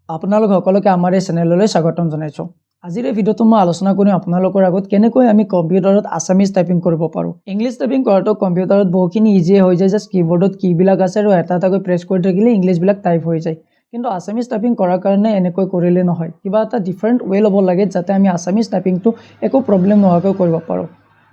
আপোনালোক সকলোকে আমাৰ এই চেনেললৈ স্বাগতম জনাইছোঁ। আজিৰ এই ভিডিঅ'টো মই আলোচনা কৰিম আপোনালোকৰ আগত কেনেকৈ আমি কম্পিউটাৰত আছামিজ টাইপিং কৰিব পাৰোঁ। ইংলিছ টাইপিং কৰাটো কম্পিউটাৰত বহুখিনি ইজি হৈ যায়, জাষ্ট কিবৰ্ডত কিবিলাক আছে আৰু এটা এটাকৈ প্ৰেছ কৰি থাকিলে ইংলিছবিলাক টাইপ হৈ যায়। কিন্তু আছামিজ টাইপিং কৰাৰ কাৰণে এনেকৈ কৰিলে নহয়, কিবা এটা ডিফাৰেণ্ট ৱে ল'ব লাগে যাতে আমি আছামিজ টাইপিংটো একো প্ৰব্লেম নোহোৱাকৈ কৰিব পাৰোঁ।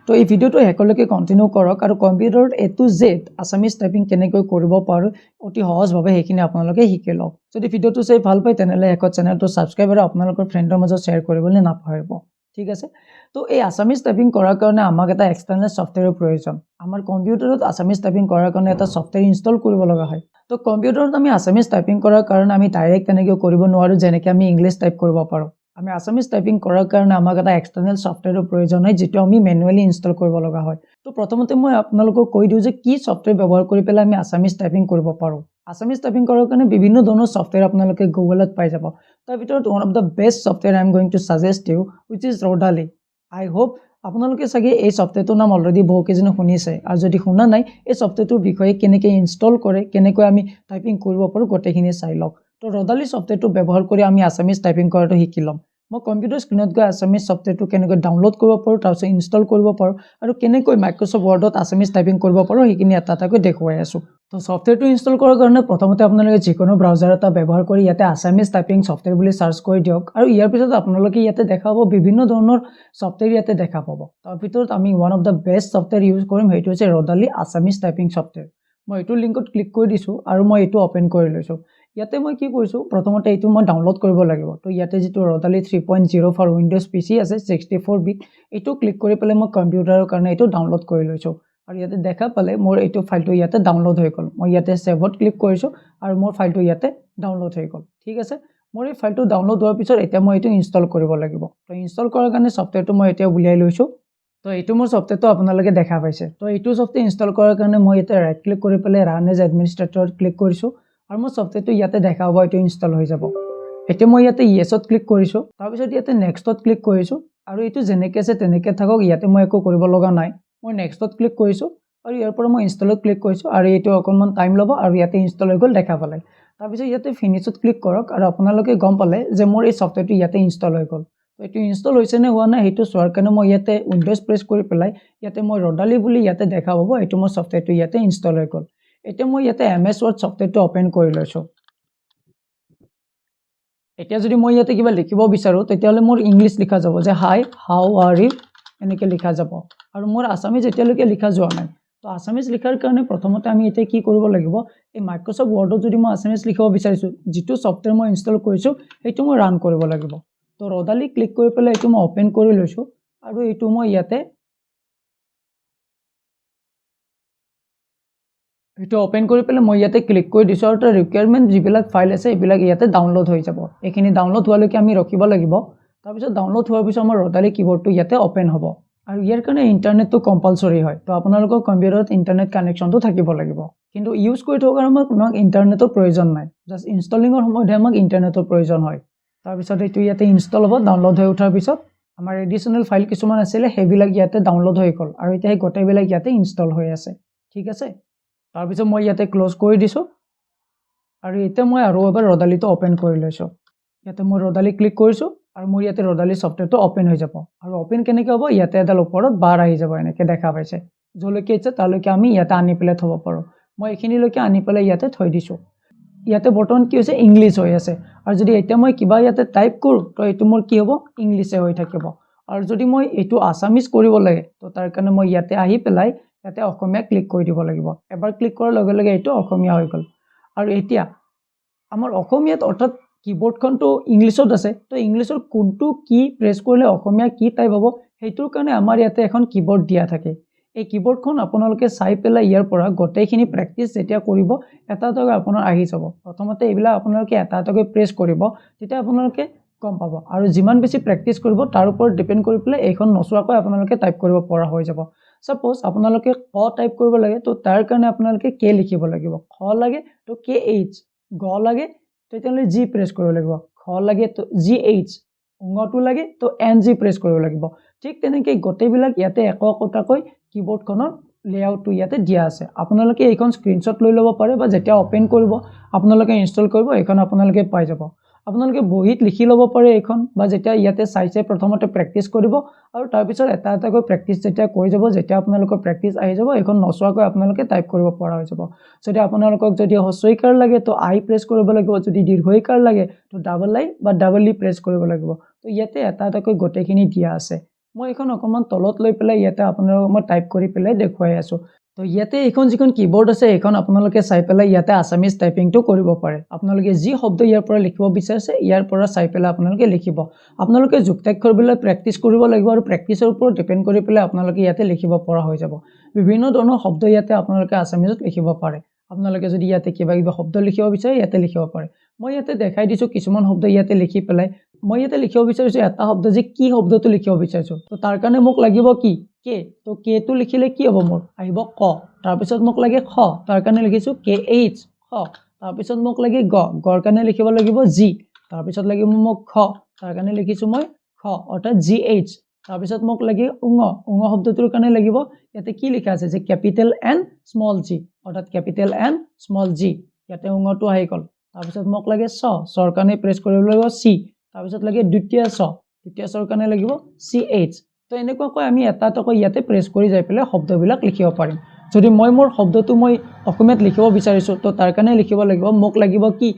তো এই ভিডিঅ'টো শেষলৈকে কণ্টিনিউ কৰক আৰু কম্পিউটাৰত A to Z Assamese typing কেনেকৈ কৰিব পাৰোঁ অতি সহজভাৱে সেইখিনি আপোনালোকে শিকি লওক। যদি ভিডিঅ'টো চাই ভাল পায় তেনেহ'লে শেষত চেনেলটো ছাবস্ক্ৰাইব আৰু আপোনালোকৰ ফ্ৰেণ্ডৰ মাজত শ্বেয়াৰ কৰিবলৈ নাপাহৰিব। ঠিক আছে, তো এই আছামিজ টাইপিং কৰাৰ কাৰণে আমাক এটা এক্সটাৰ্নেল ছফ্টৱেৰৰ প্ৰয়োজন। আমাৰ কম্পিউটাৰত আছামিজ টাইপিং কৰাৰ কাৰণে এটা ছফ্টৱেৰ ইনষ্টল কৰিব লগা হয়। তো কম্পিউটাৰত আমি আছামিজ টাইপিং কৰাৰ কাৰণে আমি ডাইৰেক্ট তেনেকৈ কৰিব নোৱাৰোঁ যেনেকৈ আমি ইংলিছ টাইপ কৰিব পাৰোঁ। আমি আছামিজ টাইপিং কৰাৰ কাৰণে আমাক এটা এক্সটাৰ্নেল ছফ্টৱেৰৰ প্ৰয়োজন হয় যিটো আমি মেনুৱেলি ইনষ্টল কৰিব লগা হয়। তো প্ৰথমতে মই আপোনালোকক কৈ দিওঁ যে কি ছফ্টৱেৰ ব্যৱহাৰ কৰি পেলাই আমি আছামিজ টাইপিং কৰিব পাৰোঁ। আছামিজ টাইপিং কৰাৰ কাৰণে বিভিন্ন ধৰণৰ ছফ্টৱেৰ আপোনালোকে গুগলত পাই যাব। তাৰ ভিতৰত one of the best software I am going to suggest you which is ৰডালি। আই হোপ আপোনালোকে চাগে এই ছফ্টৱেৰটোৰ নাম অলৰেডি বহুকেইজনে শুনিছে, আৰু যদি শুনা নাই এই ছফ্টৱেৰটোৰ বিষয়ে কেনেকৈ ইনষ্টল কৰে, কেনেকৈ আমি টাইপিং কৰিব পাৰোঁ গোটেইখিনি চাই লওক। তো ৰডালি ছফ্টৱেৰটো ব্যৱহাৰ কৰি আমি আছামিজ টাইপিং কৰাটো শিকি ল'ম। মই কম্পিউটাৰ স্ক্ৰীণত গৈ আছামিজ ছফ্টৱেৰটো কেনেকৈ ডাউনলোড কৰিব পাৰোঁ, তাৰপিছত ইনষ্টল কৰিব পাৰোঁ আৰু কেনেকৈ মাইক্ৰ'ছফ্ট ৱৰ্ডত আছামিজ টাইপিং কৰিব পাৰোঁ সেইখিনি এটা এটাকৈ দেখুৱাই আছোঁ। তো ছফ্টৱেৰটো ইনষ্টল কৰাৰ কাৰণে প্ৰথমতে আপোনালোকে যিকোনো ব্ৰাউজাৰ এটা ব্যৱহাৰ কৰি ইয়াতে আছামিজ টাইপিং ছফ্টৱেৰ বুলি চাৰ্চ কৰি দিয়ক, আৰু ইয়াৰ পিছত আপোনালোকে ইয়াতে দেখা পাব বিভিন্ন ধৰণৰ ছফ্টৱেৰ ইয়াতে দেখা পাব। তাৰ ভিতৰত আমি one of the best software use কৰিম, সেইটো হৈছে ৰডালি আছামিজ টাইপিং ছফ্টৱেৰ। মই এইটো লিংকত ক্লিক কৰি দিছোঁ আৰু মই এইটো অ'পেন কৰি লৈছোঁ। ইয়াতে মই কি কৰিছোঁ, প্ৰথমতে এইটো মই ডাউনলোড কৰিব লাগিব। তো ইয়াতে যিটো ৰডালি 3.0 ফৰ উইণ্ড'জ PC আছে 64 বিট, এইটো ক্লিক কৰি পেলাই মই কম্পিউটাৰৰ কাৰণে এইটো ডাউনলোড কৰি লৈছোঁ। আৰু ইয়াতে দেখা পালে মোৰ এইটো ফাইলটো ইয়াতে ডাউনলোড হৈ গ'ল। মই ইয়াতে ছেভত ক্লিক কৰিছোঁ আৰু মোৰ ফাইলটো ইয়াতে ডাউনলোড হৈ গ'ল। ঠিক আছে, মোৰ এই ফাইলটো ডাউনলোড হোৱাৰ পিছত এতিয়া মই এইটো ইনষ্টল কৰিব লাগিব। তো ইনষ্টল কৰাৰ কাৰণে ছফ্টৱেৰটো মই এতিয়া উলিয়াই লৈছোঁ। তো এইটো মোৰ ছফ্টৱেৰটো আপোনালোকে দেখা পাইছে। তো এইটো ছফ্টৱেৰ ইনষ্টল কৰাৰ কাৰণে মই এতিয়া ৰাইট ক্লিক কৰি পেলাই ৰান এজ এডমিনিষ্ট্ৰেটৰত ক্লিক কৰিছোঁ আৰু মোৰ ছফ্টৱেৰটো ইয়াতে দেখা হ'ব, এইটো ইনষ্টল হৈ যাব। এতিয়া মই ইয়াতে য়েছত ক্লিক কৰিছোঁ, তাৰপিছত ইয়াতে নেক্সটত ক্লিক কৰিছোঁ আৰু এইটো যেনেকৈ আছে তেনেকৈ থাকক, ইয়াতে মই একো কৰিব লগা নাই। মই নেক্সটত ক্লিক কৰিছোঁ আৰু ইয়াৰ পৰা মই ইনষ্টলত ক্লিক কৰিছোঁ আৰু এইটো অকণমান টাইম ল'ব আৰু ইয়াতে ইনষ্টল হৈ গ'ল দেখা পালে। তাৰপিছত ইয়াতে ফিনিছত ক্লিক কৰক আৰু আপোনালোকে গম পালে যে মোৰ এই ছফ্টৱেৰটো ইয়াতে ইনষ্টল হৈ গ'ল। এইটো ইনষ্টল হৈছে নে হোৱা নাই সেইটো চোৱাৰ কাৰণে মই ইয়াতে উইণ্ড'জ প্ৰেছ কৰি পেলাই ইয়াতে মই ৰডালি বুলি ইয়াতে দেখা পাব, এইটো মোৰ ছফ্টৱেৰটো ইয়াতে ইনষ্টল হৈ গ'ল। এতিয়া মই ইয়াতে MS Word ছফ্টৱেৰটো অ'পেন কৰি লৈছোঁ। এতিয়া যদি মই ইয়াতে কিবা লিখিব বিচাৰোঁ তেতিয়াহ'লে মোৰ ইংলিছ লিখা যাব যে হাই হাউ আৰ ইউ, এনেকৈ লিখা যাব, আৰু মোৰ আছামিজ এতিয়ালৈকে লিখা যোৱা নাই। তো আছামিজ লিখাৰ কাৰণে প্ৰথমতে আমি এতিয়া কি কৰিব লাগিব, এই মাইক্ৰ'ছফ্ট ৱৰ্ডত যদি মই আছামিজ লিখিব বিচাৰিছোঁ, যিটো ছফ্টৱেৰ মই ইনষ্টল কৰিছোঁ সেইটো মই ৰান কৰিব লাগিব। তো ৰডালি ক্লিক কৰি পেলাই এইটো মই অ'পেন কৰি লৈছোঁ আৰু এইটো মই ইয়াতে এইটো অ'পেন কৰি পেলাই মই ইয়াতে ক্লিক কৰি দিছোঁ আৰু তাৰ ৰিকুৱাৰমেণ্ট যিবিলাক ফাইল আছে এইবিলাক ইয়াতে ডাউনলোড হৈ যাব। এইখিনি ডাউনলোড হোৱালৈকে আমি ৰখিব লাগিব। তাৰপিছত ডাউনলোড হোৱাৰ পিছত আমাৰ ৰডালি কিবৰ্ডটো ইয়াতে অ'পেন হ'ব আৰু ইয়াৰ কাৰণে ইণ্টাৰনেটটো কম্পালচৰি হয়। তো আপোনালোকৰ কম্পিউটাৰত ইণ্টাৰনেট কানেকশ্যনটো থাকিব লাগিব, কিন্তু ইউজ কৰি থকাৰ সময়ত আমাক ইণ্টাৰনেটৰ প্ৰয়োজন নাই, জাষ্ট ইনষ্টলিঙৰ সময়তহে আমাক ইণ্টাৰনেটৰ প্ৰয়োজন হয়। তাৰপিছত এইটো ইয়াতে ইনষ্টল হ'ব। ডাউনলোড হৈ উঠাৰ পিছত আমাৰ এডিশ্যনেল ফাইল কিছুমান আছিলে সেইবিলাক ইয়াতে ডাউনলোড হৈ গ'ল আৰু এতিয়া সেই গোটেইবিলাক ইয়াতে ইনষ্টল হৈ আছে। ঠিক আছে, তাৰপিছত মই ইয়াতে ক্ল'জ কৰি দিছোঁ আৰু এতিয়া মই আৰু এবাৰ ৰডালিটো অ'পেন কৰি লৈছোঁ। ইয়াতে মই ৰডালি ক্লিক কৰিছোঁ আৰু মোৰ ইয়াতে ৰডালি ছফ্টৱেৰটো অ'পেন হৈ যাব। আৰু অ'পেন কেনেকৈ হ'ব, ইয়াতে এডাল ওপৰত বাৰ আহি যাব, এনেকৈ দেখা পাইছে। য'লৈকে ইচ্ছা তালৈকে আমি ইয়াতে আনি পেলাই থ'ব পাৰোঁ। মই এইখিনিলৈকে আনি পেলাই ইয়াতে থৈ দিছোঁ। ইয়াতে বৰ্তমান কি হৈছে, ইংলিছ হৈ আছে, আৰু যদি এতিয়া মই কিবা ইয়াতে টাইপ কৰোঁ তো এইটো মোৰ কি হ'ব, ইংলিছে হৈ থাকিব। আৰু যদি মই এইটো আছামিজ কৰিব লাগে তো তাৰ কাৰণে মই ইয়াতে আহি পেলাই ইয়াতে অসমীয়া ক্লিক কৰি দিব লাগিব। এবাৰ ক্লিক কৰাৰ লগে লগে এইটো অসমীয়া হৈ গ'ল। আৰু এতিয়া আমাৰ অসমীয়াত অৰ্থাৎ কিবৰ্ডখনটো ইংলিছত আছে, তো ইংলিছৰ কোনটো কি প্ৰেছ কৰিলে অসমীয়া কি টাইপ হ'ব সেইটোৰ কাৰণে আমাৰ ইয়াতে এখন কিবৰ্ড দিয়া থাকে। এই কিবৰ্ডখন আপোনালোকে চাই পেলাই ইয়াৰ পৰা গোটেইখিনি প্ৰেক্টিছ যেতিয়া কৰিব এটা এটাকৈ আপোনাৰ আহি যাব। প্ৰথমতে এইবিলাক আপোনালোকে এটা এটাকৈ প্ৰেছ কৰিব, তেতিয়া আপোনালোকে গম পাব, আৰু যিমান বেছি প্ৰেক্টিছ কৰিব তাৰ ওপৰত ডিপেণ্ড কৰি পেলাই এইখন নচোৱাকৈ আপোনালোকে টাইপ কৰিব পৰা হৈ যাব। ছাপ'জ আপোনালোকে ক টাইপ কৰিব লাগে তো তাৰ কাৰণে আপোনালোকে কে লিখিব লাগিব, খ লাগে তো KH, গ লাগে তেতিয়াহ'লে G প্ৰেছ কৰিব লাগিব, খ লাগে তো GH, ঙটো লাগে তো NG প্ৰেছ কৰিব লাগিব। ঠিক তেনেকৈ গোটেইবিলাক ইয়াতে একোটাকৈ কিবৰ্ডখনৰ লেআউটটো ইয়াতে দিয়া আছে। আপোনালোকে এইখন স্ক্ৰীনশ্বট লৈ ল'ব পাৰে বা যেতিয়া অ'পেন কৰিব আপোনালোকে ইনষ্টল কৰিব এইখন আপোনালোকে পাই যাব। আপোনালোকে বহীত লিখি ল'ব পাৰে এইখন বা যেতিয়া ইয়াতে চাই প্ৰথমতে প্ৰেক্টিচ কৰিব আৰু তাৰপিছত এটা এটাকৈ প্ৰেক্টিচ যেতিয়া কৰি যাব যেতিয়া আপোনালোকৰ প্ৰেক্টিচ আহি যাব এইখন নচোৱাকৈ আপোনালোকে টাইপ কৰিব পৰা হৈ যাব যদি আপোনালোকক যদি হস্ৰইকাৰ লাগে তো আই প্ৰেছ কৰিব লাগিব যদি দীৰ্ঘইকাৰ লাগে তো ডাবল আই বা ডাবল ই প্ৰেছ কৰিব লাগিব তো ইয়াতে এটা এটাকৈ গোটেইখিনি দিয়া আছে মই এখন অকমান তলত লৈ পেলাই ইয়াতে আপোনালোকক মই টাইপ কৰি পেলাই দেখুৱাই আছো তো ইয়াতে এখন যিখন কিবোৰ্ড আছে এখন আপোনালোকে চাই পেলাই ইয়াতে আসামিজ টাইপিংটো কৰিব পাৰে আপোনালোকে যি শব্দ ইয়াৰ পৰা লিখিব বিচাৰিছে ইয়াৰ পৰা চাই পেলাই আপোনালোকে লিখিব আপোনালোকে যুক্তাক্ষৰবিলাক প্ৰেক্টিচ কৰিব লাগিব আৰু প্ৰেক্টিচৰ ওপৰত ডিপেন্ড কৰি পেলাই আপোনালোকে ইয়াতে লিখিব পৰা হৈ যাব বিভিন্ন ধৰণৰ শব্দ ইয়াতে আপোনালোকে আসামিজত লিখিব পাৰে আপোনালোকে যদি ইয়াতে কিবা কিবা শব্দ লিখিব বিচাৰে ইয়াতে লিখিব পাৰে মই ইয়াতে দেখাই দিছো কিছুমান শব্দ ইয়াতে লিখি পেলাই মই ইয়াতে লিখিব বিচাৰিছো এটা শব্দ যে কি শব্দটো লিখিব বিচাৰিছো তো তাৰ কাৰণে মোক লাগিব কি কে তো কে টো লিখিলে কি হ'ব মোৰ আহিব ক তাৰ পিছত মোক লাগে খ তাৰ কাৰণে লিখিছো কে এইচ খ তাৰ পিছত মোক লাগে গ গৰ কাৰণে লিখিব লাগিব জি তাৰ পিছত লাগিব মোক খ তাৰ কাৰণে লিখিছো মই খ অৰ্থাৎ জি এইচ তাৰ পিছত মোক লাগে উঙ শব্দটোৰ কাৰণে লাগিব ইয়াতে কি লিখা আছে যে ক্যাপিটেল এন স্মল জি অৰ্থাৎ ক্যাপিটেল এন স্মল জি ইয়াতে উঙটো আহি গল তাৰ পিছত মোক লাগে চৰ কাৰণে প্ৰেছ কৰিব লাগিব চি তাৰ পিছত লাগে দ্বিতীয় চৰ কাৰণে লাগিব চি এইচ তো এনেকুৱাকৈ আমি এটা এটাকৈ ইয়াতে প্ৰেছ কৰি যাই পেলাই শব্দবিলাক লিখিব পাৰিম যদি মই মোৰ শব্দটো মই অসমীয়াত লিখিব বিচাৰিছো তো তাৰ কাৰণে লিখিব লাগিব মোক লাগিব কি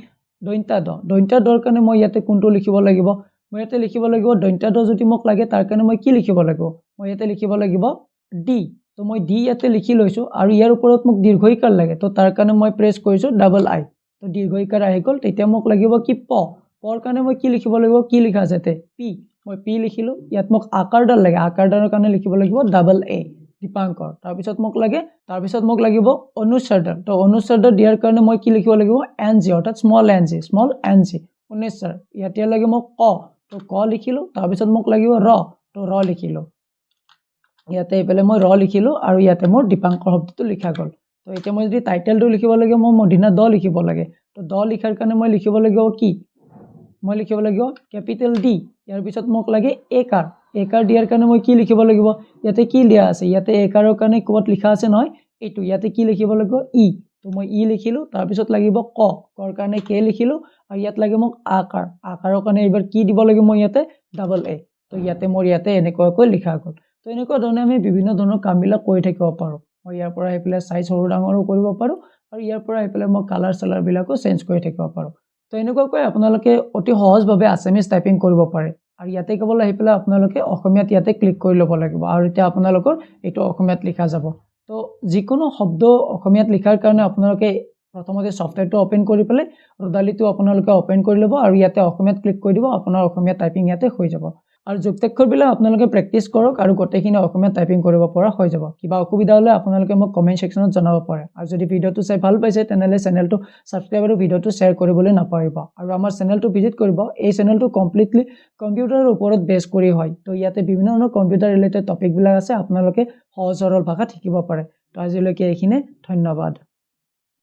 দন্ত্য দৰ কাৰণে মই ইয়াতে কোনটো লিখিব লাগিব মই ইয়াতে লিখিব লাগিব দন্ত্য দ যদি মোক লাগে তাৰ কাৰণে মই কি লিখিব লাগিব মই ইয়াতে লিখিব লাগিব ডি তো মই ডি ইয়াতে লিখি লৈছো আৰু ইয়াৰ ওপৰত মোক দীৰ্ঘইকাৰ লাগে তো তাৰ কাৰণে মই প্ৰেছ কৰিছো ডাবল আই তো দীৰ্ঘইকাৰ আহি গল তেতিয়া মোক লাগিব কি পৰ কাৰণে মই কি লিখিব লাগিব কি লিখা আছে তে পি মই পি লিখিলো ইয়াত মোক আকাৰডাল লাগে আকাৰডালৰ কাৰণে লিখিব লাগিব ডাবল এ দীপাংকৰ তাৰ পিছত মোক লাগিব অনুচ্ছেদডাল তো অনুচ্ছেদ দিয়াৰ কাৰণে মই কি লিখিব লাগিব এন জি অৰ্থাৎ স্মল এন জি অনুচ্ছেদ ইয়াতে লাগে মোক ক তো ক লিখিলো তাৰ পিছত মোক লাগিব ৰ তো ৰ লিখিলো ইয়াতে ইফালে মই ৰ লিখিলো আৰু ইয়াতে মোৰ দীপাংকৰ শব্দটো লিখা গল তো এতিয়া মই যদি টাইটেলটো লিখিব লাগে মই মদিনা দ লিখিব লাগে তো দ লিখাৰ কাৰণে মই লিখিব লাগিব কি মই লিখিব লাগিব ক্যাপিটেল ডি ইয়াৰ পিছত মোক লাগে একাৰ দিয়াৰ কাৰণে মই কি লিখিব লাগিব ইয়াতে কি দিয়া আছে ইয়াতে একাৰৰ কাৰণে কোড লিখা আছে নহয় এইটো ইয়াতে কি লিখিব লাগিব ই তো মই ই লিখিলো তাৰ পিছত লাগিব কৰ কাৰণে কে লিখিলো আৰু ইয়াত লাগে মোক আকাৰৰ কাৰণে এবাৰ কি দিব লাগিব মই ইয়াতে ডাবল এ তো ইয়াতে মোৰ ইয়াতে এনেকুৱাকৈ লিখা গল তো এনেকুৱা ধৰণে আমি বিভিন্ন ধৰণৰ কামবিলাক কৰি থাকিব পাৰো মই ইয়াৰ পৰা আহিলে সাইজ সৰু ডাঙৰো কৰিব পাৰো আৰু ইয়াৰ পৰা আহিলে মই কালাৰ সালাৰ বিলাকো চেঞ্জ কৰি থাকিব পাৰো তো এনেকুৱাকৈ আপোনালোকে অতি সহজভাৱে আসামিজ টাইপিং কৰিব পাৰে আৰু ইয়াতে কেৱল আহি পেলাই আপোনালোকে অসমীয়াত ইয়াতে ক্লিক কৰি ল'ব লাগিব আৰু এতিয়া আপোনালোকৰ এইটো অসমীয়াত লিখা যাব তো যিকোনো শব্দ অসমীয়াত লিখাৰ কাৰণে আপোনালোকে প্ৰথমতে সফটৱেৰটো ওপেন কৰি পেলাই ৰদালিটো আপোনালোকে ওপেন কৰি ল'ব আৰু ইয়াতে অসমীয়াত ক্লিক কৰি দিব আপোনাৰ অসমীয়া টাইপিং ইয়াতে হৈ যাব আৰু যুক্তাক্ষৰবিলাক আপোনালোকে প্ৰেক্টিচ কৰক আৰু গোটেইখিনি অসমীয়া টাইপিং কৰিব পৰা হৈ যাব কিবা অসুবিধা হলে আপোনালোকে মোক কমেন্ট সেকশনত জনাব পাৰে আৰু যদি ভিডিওটো চাই ভাল পাইছে তেনেহলে চেনেলটো সাবস্ক্ৰাইব আৰু ভিডিওটো শেয়াৰ কৰিবলৈ নাপাহৰিব আৰু আমাৰ চেনেলটো ভিজিট কৰিব এই চেনেলটো কমপ্লিটলি কম্পিউটাৰৰ ওপৰত বেছ কৰি হয় তো ইয়াতে বিভিন্ন ধৰণৰ কম্পিউটাৰ ৰিলেটেড টপিকবিলাক আছে আপোনালোকে সহজ সৰল ভাষাত শিকিব পাৰে তো আজিলৈকে এইখিনি ধন্যবাদ